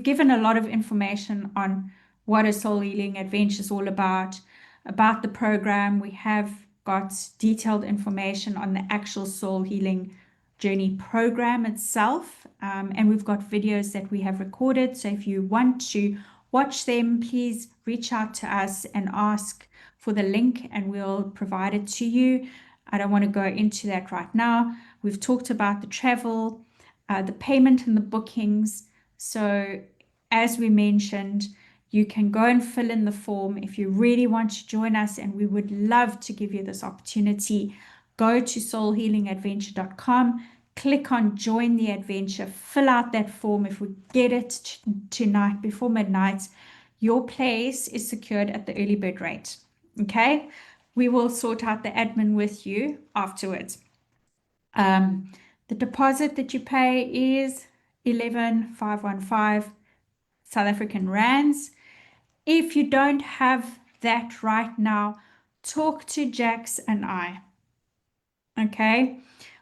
given a lot of information on what a soul healing adventure is all about the program. We have got detailed information on the actual soul healing journey program itself. And we've got videos that we have recorded. So if you want to watch them, please reach out to us and ask for the link and we'll provide it to you. I don't want to go into that right now. We've talked about the travel, the payment and the bookings. So as we mentioned, you can go and fill in the form if you really want to join us, and we would love to give you this opportunity. Go to soulhealingadventure.com, click on join the adventure, fill out that form. If we get it tonight before midnight, your place is secured at the early bird rate. Okay, we will sort out the admin with you afterwards. The deposit that you pay is 11,515 South African rands. If you don't have that right now, talk to Jax and I. Okay,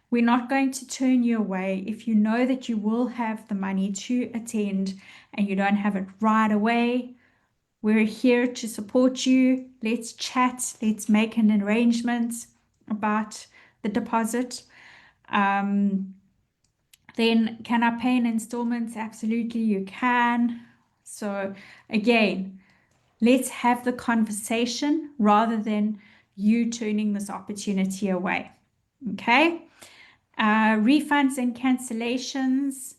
we're not going to turn you away. If you know that you will have the money to attend and you don't have it right away, we're here to support you. Let's chat. Let's make an arrangement about the deposit. Then can I pay in installments? Absolutely, you can. So again, let's have the conversation rather than you turning this opportunity away. Okay. Refunds and cancellations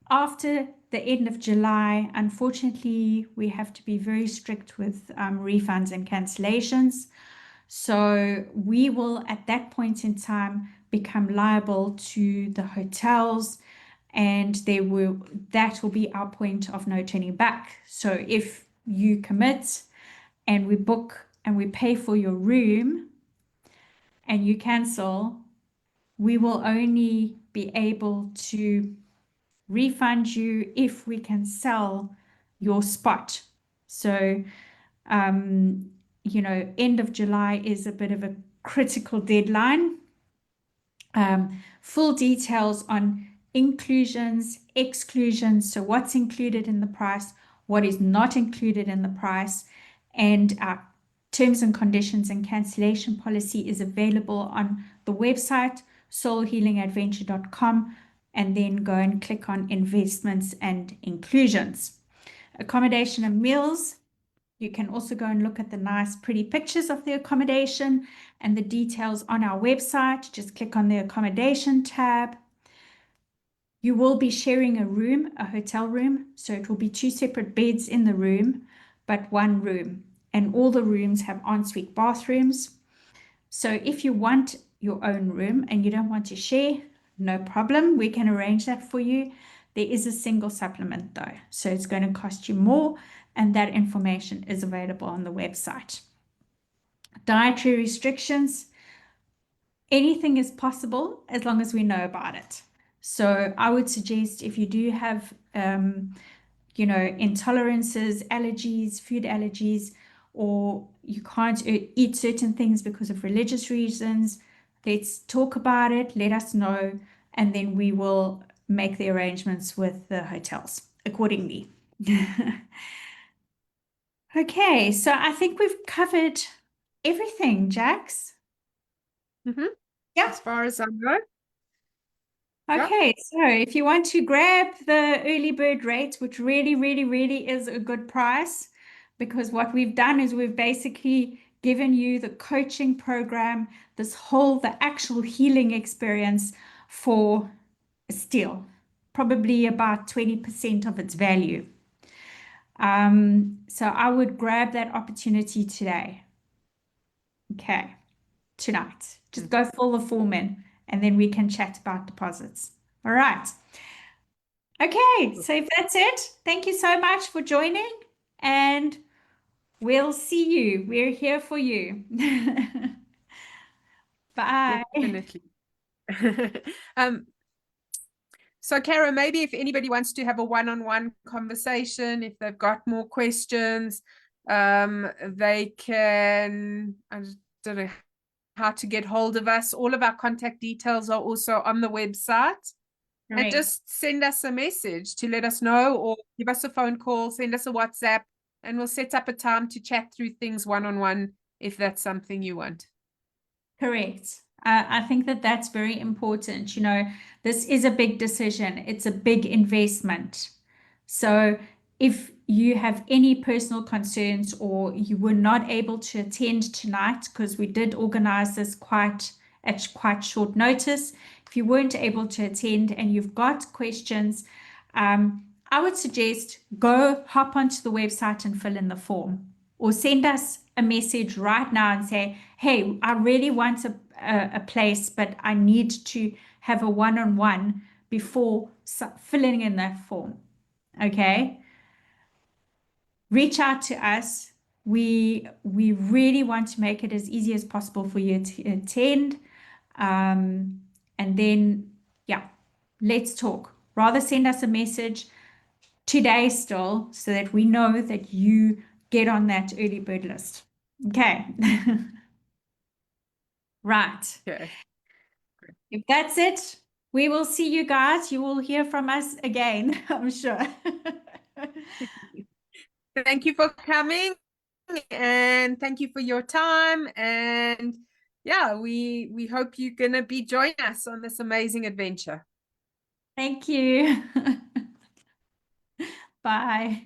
after the end of July. Unfortunately, we have to be very strict with refunds and cancellations. So we will, at that point in time, become liable to the hotels, and that will be our point of no turning back. So if you commit and we book and we pay for your room and you cancel, we will only be able to refund you if we can sell your spot. So, end of July is a bit of a critical deadline. Full details on inclusions, exclusions, so what's included in the price, what is not included in the price, and our terms and conditions and cancellation policy is available on the website soulhealingadventure.com, and then go and click on investments and inclusions. Accommodation and meals. You can also go and look at the nice, pretty pictures of the accommodation and the details on our website. Just click on the accommodation tab. You will be sharing a room, a hotel room. So it will be 2 separate beds in the room, but 1 room. And all the rooms have ensuite bathrooms. So if you want your own room and you don't want to share, no problem. We can arrange that for you. There is a single supplement though, so it's going to cost you more, and that information is available on the website. Dietary restrictions, anything is possible as long as we know about it. So I would suggest if you do have, intolerances, allergies, food allergies, or you can't eat certain things because of religious reasons, let's talk about it, let us know, and then we will make the arrangements with the hotels accordingly. Okay, so I think we've covered everything, Jax.
Mhm.
Yeah.
As far as I know. Yeah.
Okay, so if you want to grab the early bird rate, which really, really, really is a good price, because what we've done is we've basically given you the coaching program, the actual healing experience for a steal, probably about 20% of its value. So I would grab that opportunity today. Okay, tonight. Just go fill the form in, and then we can chat about deposits. All right. Okay, so if that's it, thank you so much for joining, and we'll see you. We're here for you. Bye.
Definitely. um, So, Kara, maybe if anybody wants to have a one-on-one conversation, if they've got more questions, they can, I don't know how to get hold of us. All of our contact details are also on the website. And
Great.
just send us a message to let us know, or give us a phone call, send us a WhatsApp, and we'll set up a time to chat through things one-on-one if that's something you want.
Correct. I think that that's very important. This is a big decision. It's a big investment. So if you have any personal concerns or you were not able to attend tonight, because we did organize this at quite short notice, if you weren't able to attend and you've got questions, I would suggest go hop onto the website and fill in the form, or send us a message right now and say, hey, I really want a place, but I need to have a one-on-one before filling in that form. Okay? Reach out to us. We really want to make it as easy as possible for you to attend. And then, yeah, let's talk. Rather send us a message today still, so that we know that you get on that early bird list. Okay. Right.
Okay.
If that's it, we will see you guys. You will hear from us again, I'm sure.
Thank you for coming, and thank you for your time. And yeah, we hope you're gonna be joining us on this amazing adventure.
Thank you. Bye.